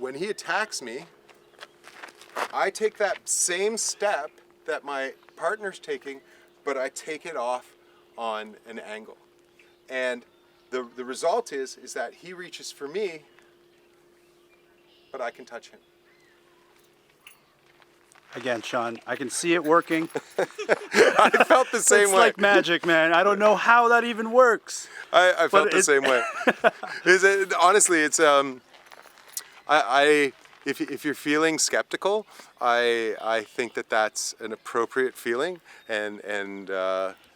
when he attacks me, I take that same step that my partner's taking, but I take it off on an angle. And the result is that he reaches for me, but I can touch him. Again, Shawn, I can see it working. I felt the same It's way. like magic, man. I don't know how that even works. I felt the same way. Honestly, it's if you're feeling skeptical, I think that's an appropriate feeling, and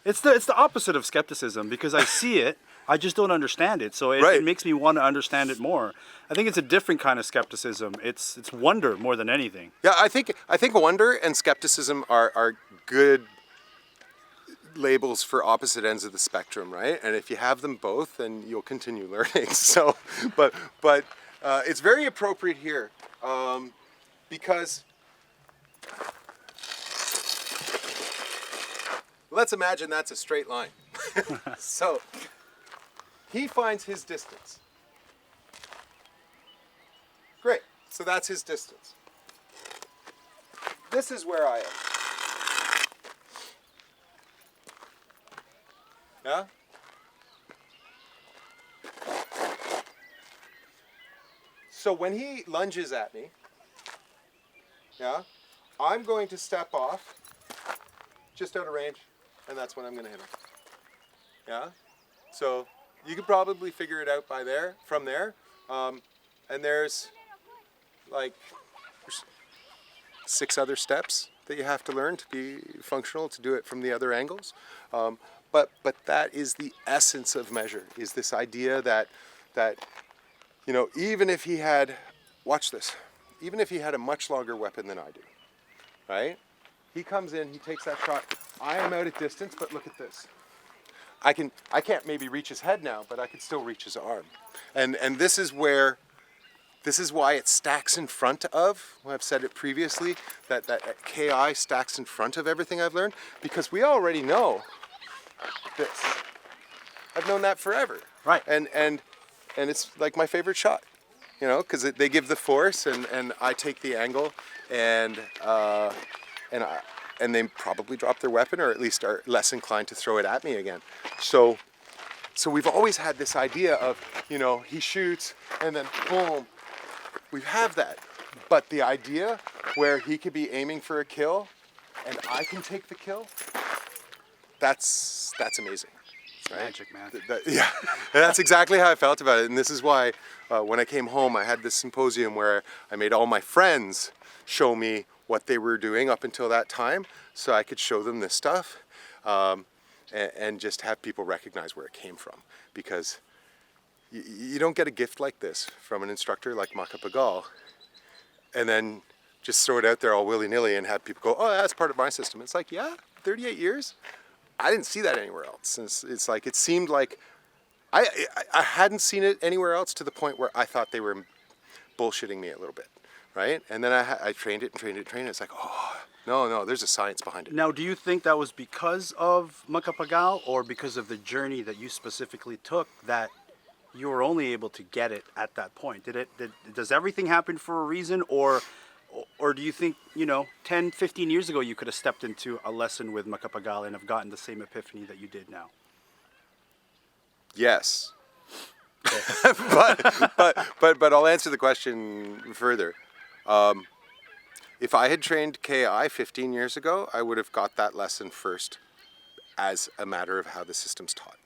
It's the opposite of skepticism, because I see it, I just don't understand it. So Right. it makes me want to understand it more. I think it's a different kind of skepticism. It's wonder more than anything. yeah, I think wonder and skepticism are good labels for opposite ends of the spectrum, right? And if you have them both, then you'll continue learning. So, but it's very appropriate here because let's imagine that's a straight line. So he finds his distance. Great. So that's his distance. This is where I am. Yeah? So when he lunges at me, yeah, I'm going to step off just out of range, and that's when I'm going to hit him. Yeah? So you could probably figure it out from there. And there's like 6 other steps that you have to learn to be functional, to do it from the other angles. But that is the essence of measure, is this idea that you know, even if he had, watch this, even if he had a much longer weapon than I do, right? He comes in, he takes that shot. I am out at distance, but look at this. I can't maybe reach his head now, but I can still reach his arm. And this is why it stacks in front of, I've said it previously, that KI stacks in front of everything I've learned, because we already know this. I've known that forever. Right. And it's like my favorite shot, you know, because they give the force and I take the angle, and they probably drop their weapon, or at least are less inclined to throw it at me again. So we've always had this idea of, you know, he shoots and then boom, we have that. But the idea where he could be aiming for a kill and I can take the kill, that's amazing. Right? Magic, man. Yeah, and that's exactly how I felt about it. And this is why when I came home, I had this symposium where I made all my friends show me what they were doing up until that time, so I could show them this stuff, and just have people recognize where it came from. Because you don't get a gift like this from an instructor like Macapagal, and then just throw it out there all willy-nilly and have people go, oh, that's part of my system. It's like, yeah, 38 years? I didn't see that anywhere else. It's like, it seemed like I hadn't seen it anywhere else, to the point where I thought they were bullshitting me a little bit, right? And then I trained it and trained it and trained it. It's like, oh, no, there's a science behind it. Now, do you think that was because of Macapagal, or because of the journey that you specifically took, that you were only able to get it at that point? Does everything happen for a reason, or do you think, you know, 10, 15 years ago you could have stepped into a lesson with Macapagal and have gotten the same epiphany that you did now? Yes. but I'll answer the question further. If I had trained KI 15 years ago, I would have got that lesson first, as a matter of how the system's taught.